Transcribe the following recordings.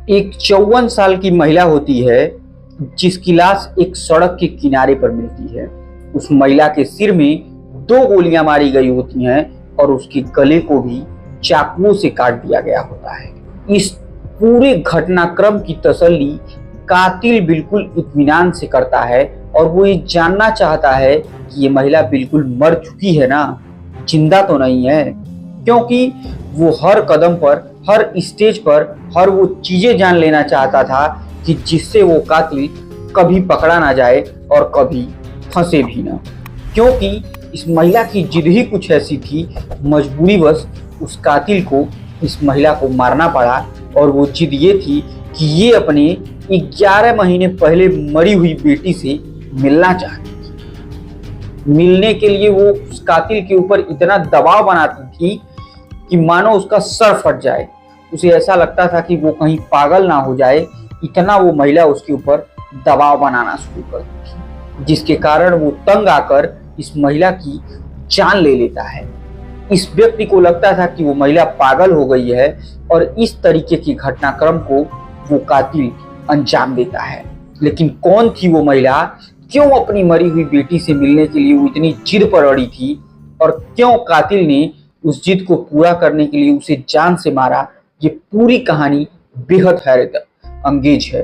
एक 54 साल की महिला होती है जिसकी लाश एक सड़क के किनारे पर मिलती है। उस महिला के सिर में 2 गोलियां मारी गई होती हैं और उसके गले को भी चाकुओं से काट दिया गया होता है। इस पूरे घटनाक्रम की तसल्ली कातिल बिल्कुल इत्मीनान से करता है और वो ये जानना चाहता है कि ये महिला बिल्कुल मर चुकी है ना, जिंदा तो नहीं है, क्योंकि वो हर कदम पर, हर स्टेज पर, हर वो चीजें जान लेना चाहता था कि जिससे वो कातिल कभी पकड़ा ना जाए और कभी फंसे भी ना। क्योंकि इस महिला की जिद ही कुछ ऐसी थी, मजबूरीवश उस कातिल को इस महिला को मारना पड़ा। और वो जिद ये थी कि ये अपने 11 महीने पहले मरी हुई बेटी से मिलना चाहती थी। मिलने के लिए वो उस कातिल के ऊपर इतना दबाव बनाती थी कि मानो उसका सर फट जाए। उसे ऐसा लगता था कि वो कहीं पागल ना हो जाए, इतना वो महिला उसके ऊपर दबाव बनाना शुरू करती थी, जिसके कारण वो तंग आकर इस महिला की जान ले लेता है। इस व्यक्ति को लगता था कि वो महिला पागल हो गई है और इस तरीके की घटनाक्रम को वो कातिल अंजाम देता है। लेकिन कौन थी वो महिला, क्यों अपनी मरी हुई बेटी से मिलने के लिए वो इतनी जिद पर अड़ी थी और क्यों कातिल ने उस जिद को पूरा करने के लिए उसे जान से मारा, ये पूरी कहानी बेहद हैरत अंगेज है।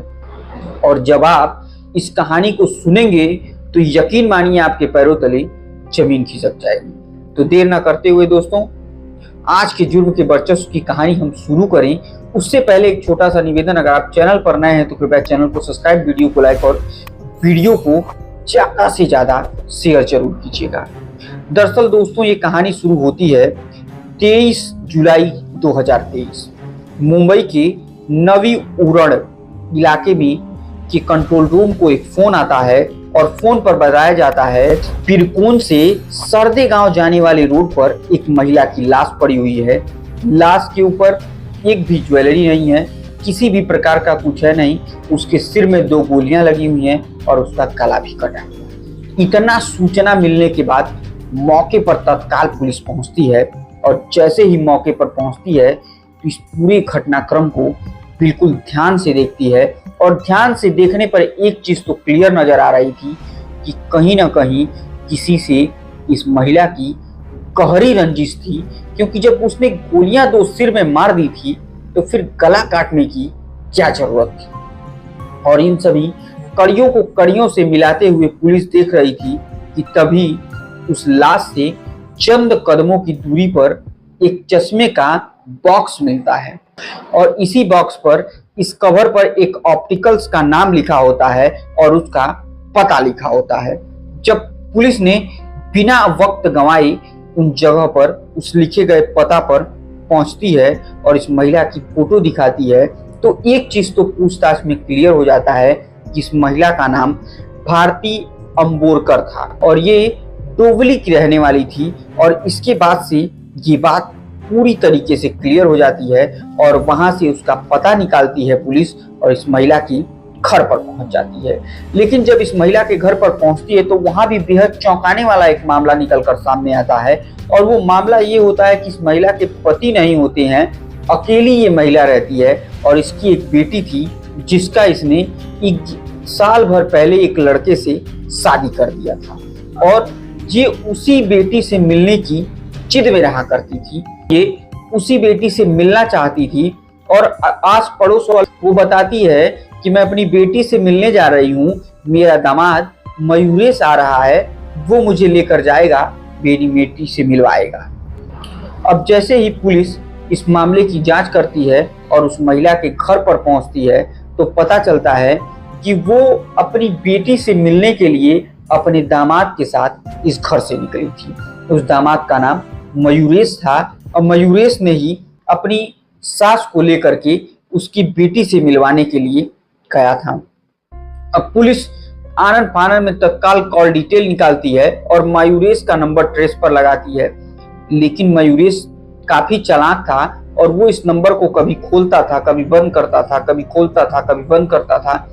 और जब आप इस कहानी को सुनेंगे तो यकीन मानिए आपके पैरों तले जमीन खिसक जाएगी। तो देर ना करते हुए दोस्तों, आज के जुर्म के वर्चस्व की कहानी हम शुरू करें उससे पहले एक छोटा सा निवेदन, अगर आप चैनल पर नए हैं तो कृपया चैनल को सब्सक्राइब, वीडियो को लाइक और वीडियो को ज्यादा से ज्यादा शेयर जरूर कीजिएगा। दरअसल दोस्तों, ये कहानी शुरू होती है 23 जुलाई 2023 मुंबई के नवी उरण इलाके में कि कंट्रोल रूम को एक फोन आता है और फोन पर बताया जाता है पिरकोन से सरदे गांव जाने वाले रोड पर एक महिला की लाश पड़ी हुई है। लाश के ऊपर एक भी ज्वेलरी नहीं है, किसी भी प्रकार का कुछ है नहीं। उसके सिर में 2 गोलियां लगी हुई हैं और उसका गला भी कटा हुआ है। इतना सूचना मिलने के बाद मौके पर तत्काल पुलिस पहुंचती है और जैसे ही मौके पर पहुंचती है तो इस पूरे घटनाक्रम को बिल्कुल ध्यान से देखती है। और ध्यान से देखने पर एक चीज तो क्लियर नजर आ रही थी कि कहीं ना कहीं किसी से इस महिला की गहरी रंजिश थी, क्योंकि जब उसने गोलियां 2 सिर में मार दी थी तो फिर गला काटने की क्या जरूरत थी। और इन सभी कड़ियों को कड़ियों से मिलाते हुए पुलिस देख रही थी कि तभी उस लाश से चंद कदमों की दूरी पर एक चश्मे का बॉक्स मिलता है और इसी बॉक्स पर, इस कवर पर एक ऑप्टिकल्स का नाम लिखा होता है और उसका पता लिखा होता है। जब पुलिस ने बिना वक्त गंवाए उन जगह पर उस लिखे गए पता पर पहुंचती है और इस महिला की फोटो दिखाती है तो एक चीज तो पूछताछ में क्लियर हो जाता है कि इस महिला का नाम भारती अंबोरकर था और ये डोवली की रहने वाली थी। और इसके बाद से ये बात पूरी तरीके से क्लियर हो जाती है और वहां से उसका पता निकालती है पुलिस और इस महिला की घर पर पहुंच जाती है। लेकिन जब इस महिला के घर पर पहुंचती है तो वहां भी बेहद चौंकाने वाला एक मामला निकलकर सामने आता है और वो मामला ये होता है कि इस महिला के पति नहीं होते हैं, अकेली ये महिला रहती है और इसकी एक बेटी थी जिसका इसने 1 साल भर पहले एक लड़के से शादी कर दिया था और ये उसी बेटी से मिलने की जिद में रहा करती थी। ये उसी बेटी से मिलना चाहती थी और आस पड़ोस वो बताती है कि मैं अपनी बेटी से मिलने जा रही हूँ, मेरा दामाद मयूरेश आ रहा है, वो मुझे लेकर जाएगा, मेरी बेटी से मिलवाएगा। अब जैसे ही पुलिस इस मामले की जांच करती है और उस महिला के घर पर पहुंचती है तो पता चलता है कि वो अपनी बेटी से मिलने के लिए अपने दामाद के साथ इस घर से निकली थी। उस दामाद का नाम मयूरेश था और मयूरेश ने ही अपनी सास को लेकर के उसकी बेटी से मिलवाने के लिए गया था। अब पुलिस आनन फानन में तत्काल कॉल डिटेल निकालती है और मयूरेश का नंबर ट्रेस पर लगाती है। लेकिन मयूरेश काफी चालाक था और वो इस नंबर को कभी खोलता था, कभी बंद करता था, कभी खोलता था, कभी बंद करता था,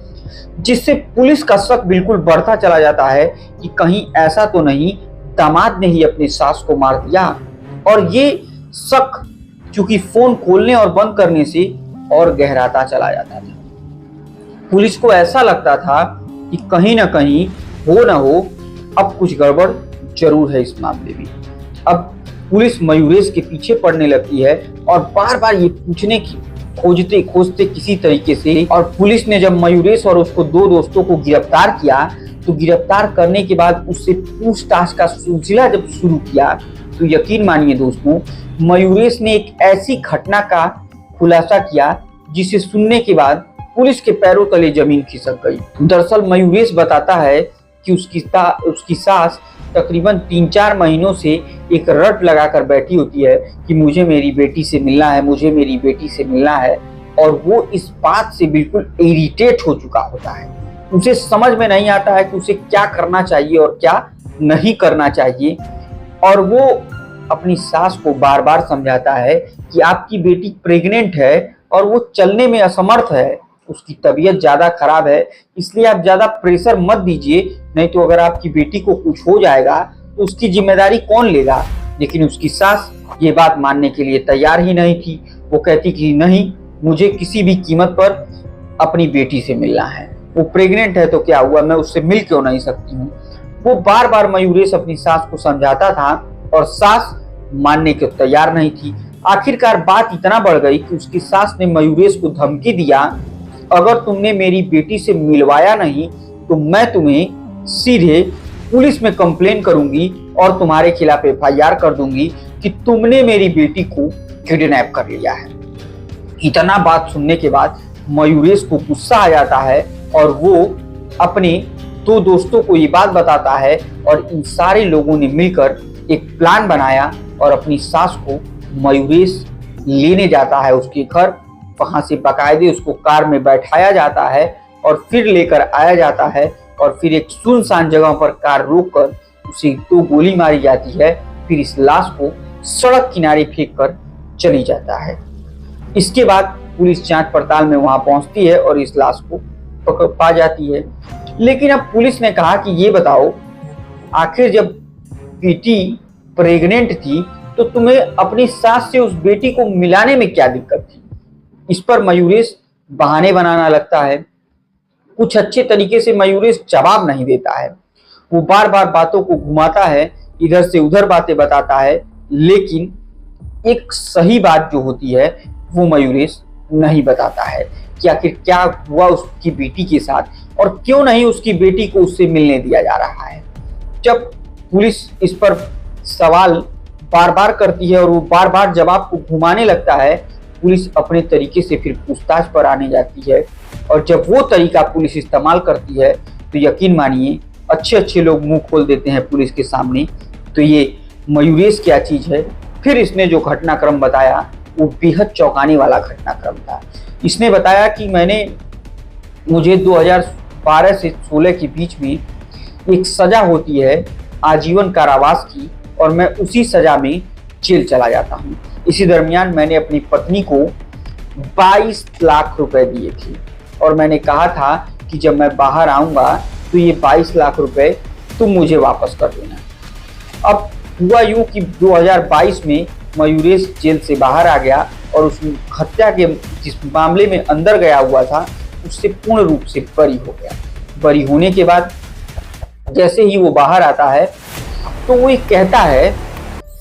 जिससे पुलिस का शक बिल्कुल बढ़ता चला जाता है कि कहीं ऐसा तो नहीं दामाद ने ही अपनी सास को मार दिया। और ये शक चूंकि फोन खोलने और बंद करने से और गहराता चला जाता था। पुलिस को ऐसा लगता था कि कहीं ना कहीं हो ना हो अब कुछ गड़बड़ जरूर है इस मामले में। अब पुलिस मयूरेश के पीछे पड़ने लगती है और बार बार ये पूछने की खोजते खोजते किसी तरीके से, और पुलिस ने जब मयूरेश और उसको दो दोस्तों को गिरफ्तार किया तो गिरफ्तार करने के बाद उससे पूछताछ का सिलसिला जब शुरू किया तो यकीन मानिए दोस्तों, मयूरेश ने एक ऐसी घटना का खुलासा किया जिसे सुनने के बाद पुलिस के पैरों तले जमीन खिसक गई। दरअसल मयूरेश बताता है कि उसकी सास तकरीबन 3-4 महीनों से एक रट लगाकर बैठी होती है कि मुझे मेरी बेटी से मिलना है, मुझे मेरी बेटी से मिलना है, और वो इस बात से बिल्कुल इरिटेट हो चुका होता है। उसे समझ में नहीं आता है कि उसे क्या करना चाहिए और क्या नहीं करना चाहिए, और वो अपनी सास को बार बार समझाता है कि आपकी बेटी प्रेग्नेंट है और वो चलने में असमर्थ है, उसकी तबीयत ज़्यादा खराब है, इसलिए आप ज़्यादा प्रेशर मत दीजिए, नहीं तो अगर आपकी बेटी को कुछ हो जाएगा तो उसकी जिम्मेदारी कौन लेगा। लेकिन उसकी सास ये बात मानने के लिए तैयार ही नहीं थी। वो कहती कि नहीं, मुझे किसी भी कीमत पर अपनी बेटी से मिलना है, वो प्रेग्नेंट है तो क्या हुआ, मैं उससे मिल क्यों नहीं सकती हूँ। वो बार बार मयूरेश अपनी सास को समझाता था और सास मानने को तैयार नहीं थी। आखिरकार बात इतना बढ़ गई कि उसकी सास ने मयूरेश को धमकी दिया, अगर तुमने मेरी बेटी से मिलवाया नहीं तो मैं तुम्हें सीधे पुलिस में कंप्लेन करूंगी और तुम्हारे खिलाफ एफआईआर कर दूंगी कि तुमने मेरी बेटी को किडनैप कर लिया है। इतना बात सुनने के बाद मयूरेश को गुस्सा आ जाता है और वो अपने दो दोस्तों को ये बात बताता है, और इन सारे लोगों ने मिलकर एक प्लान बनाया और अपनी सास को मयूरेश लेने जाता है उसके घर। वहां से बाकायदे उसको कार में बैठाया जाता है और फिर लेकर आया जाता है, और फिर एक सुनसान जगह पर कार रोककर उसे 2 गोली मारी जाती है। फिर इस लाश को सड़क किनारे फेंक कर चली जाता है। इसके बाद पुलिस जांच पड़ताल में वहां पहुंचती है और इस लाश को पकड़ पा जाती है। लेकिन अब पुलिस ने कहा कि ये बताओ, आखिर जब बेटी प्रेग्नेंट थी तो तुम्हें अपनी सास से उस बेटी को मिलाने में क्या दिक्कत थी। इस पर मयूरेश बहाने बनाना लगता है। कुछ अच्छे तरीके से मयूरेश जवाब नहीं देता है। वो बार बार बातों को घुमाता है, इधर से उधर बातें बताता है, लेकिन एक सही बात जो होती है वो मयूरेश नहीं बताता है कि आखिर क्या हुआ उसकी बेटी के साथ और क्यों नहीं उसकी बेटी को उससे मिलने दिया जा रहा है। जब पुलिस इस पर सवाल बार बार करती है और वो बार बार जवाब को घुमाने लगता है, पुलिस अपने तरीके से फिर पूछताछ पर आने जाती है। और जब वो तरीका पुलिस इस्तेमाल करती है तो यकीन मानिए अच्छे अच्छे लोग मुंह खोल देते हैं पुलिस के सामने। तो ये मयूरेश क्या चीज़ है। फिर इसने जो घटनाक्रम बताया वो बेहद चौंकाने वाला घटनाक्रम था। इसने बताया कि मुझे 2012 से 16 के बीच में एक सज़ा होती है आजीवन कारावास की, और मैं उसी सज़ा में जेल चला जाता हूँ। इसी दरमियान मैंने अपनी पत्नी को 22 लाख रुपए दिए थे और मैंने कहा था कि जब मैं बाहर आऊँगा तो ये 22 लाख रुपए तुम मुझे वापस कर देना। अब हुआ यूँ कि 2022 में मयूरेश जेल से बाहर आ गया और उस हत्या के जिस मामले में अंदर गया हुआ था उससे पूर्ण रूप से बरी हो गया। बरी होने के बाद जैसे ही वो बाहर आता है तो वो एक कहता है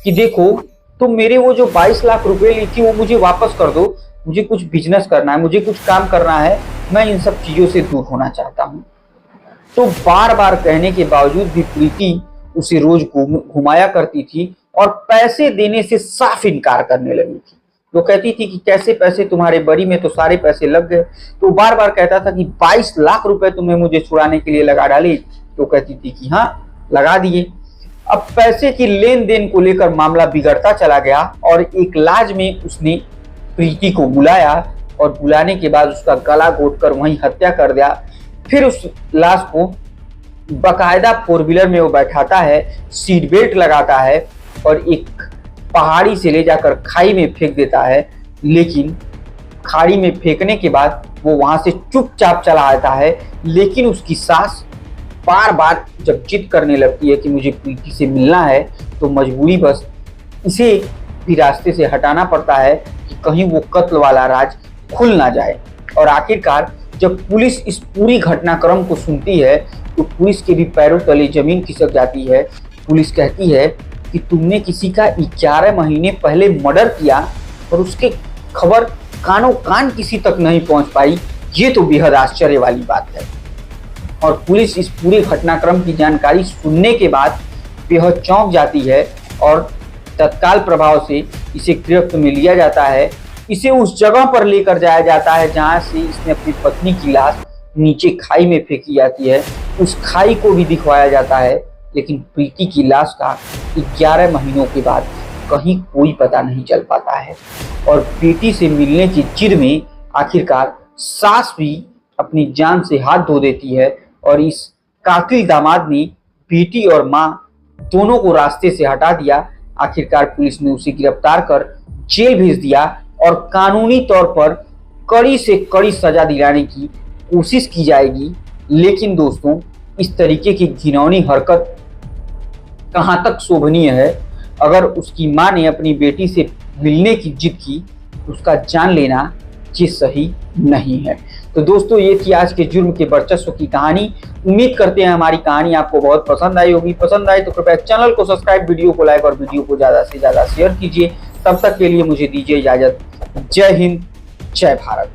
कि देखो, तुम मेरे वो जो 22 लाख रुपए ली थी वो मुझे वापस कर दो, मुझे कुछ बिजनेस करना है, मुझे कुछ काम करना है, मैं इन सब चीज़ों से दूर होना चाहता हूँ। तो बार बार कहने के बावजूद भी प्रीति उसे रोज घुमाया करती थी और पैसे देने से साफ इनकार करने लगी थी। वो कहती थी कि कैसे पैसे, तुम्हारे बरी में तो सारे पैसे लग गए। तो बार बार कहता था कि 22 लाख रुपए तुम्हें मुझे छुड़ाने के लिए लगा डाली। तो कहती थी कि हाँ लगा दिए। अब पैसे की लेन देन को लेकर मामला बिगड़ता चला गया और एक लाज में उसने प्रीति को बुलाया और बुलाने के बाद उसका गला घोटकर वहीं हत्या कर दिया। फिर उस लाश को बाकायदा 4 व्हीलर में वो बैठाता है, सीट बेल्ट लगाता है और एक पहाड़ी से ले जाकर खाई में फेंक देता है। लेकिन खाड़ी में फेंकने के बाद वो वहां से चुपचाप चला आता है। लेकिन उसकी सास बार बार जब जिद करने लगती है कि मुझे प्रीति से मिलना है तो मजबूरी बस इसे भी रास्ते से हटाना पड़ता है कि कहीं वो कत्ल वाला राज खुल ना जाए। और आखिरकार जब पुलिस इस पूरी घटनाक्रम को सुनती है तो पुलिस के भी पैरों तले जमीन खिसक जाती है। पुलिस कहती है कि तुमने किसी का 11 महीने पहले मर्डर किया और उसके खबर कानों कान किसी तक नहीं पहुंच पाई, ये तो बेहद आश्चर्य वाली बात है। और पुलिस इस पूरे घटनाक्रम की जानकारी सुनने के बाद बेहद चौंक जाती है और तत्काल प्रभाव से इसे गिरफ्त में लिया जाता है। इसे उस जगह पर लेकर जाया जाता है जहां से इसने अपनी पत्नी की लाश नीचे खाई में फेंकी जाती है। उस खाई को भी दिखवाया जाता है, लेकिन प्रीति की लाश का 11 महीनों के बाद कहीं कोई पता नहीं चल पाता है। और बेटी से मिलने की जिद में आखिरकार सास भी अपनी जान से हाथ धो देती है और इस कातिल दामाद ने बेटी और माँ दोनों को रास्ते से हटा दिया। आखिरकार पुलिस ने उसे गिरफ्तार कर जेल भेज दिया और कानूनी तौर पर कड़ी से कड़ी सजा दिलाने की कोशिश की जाएगी। लेकिन दोस्तों, इस तरीके की घिनौनी हरकत कहाँ तक शोभनीय है? अगर उसकी माँ ने अपनी बेटी से मिलने की जिद की, उसका जान लेना ये सही नहीं है। तो दोस्तों, ये थी आज के जुर्म के वर्चस्व की कहानी। उम्मीद करते हैं हमारी कहानी आपको बहुत पसंद आई होगी। पसंद आए तो कृपया चैनल को सब्सक्राइब, वीडियो को लाइक और वीडियो को ज़्यादा से ज़्यादा शेयर कीजिए। तब तक के लिए मुझे दीजिए इजाज़त। जय हिंद, जय भारत।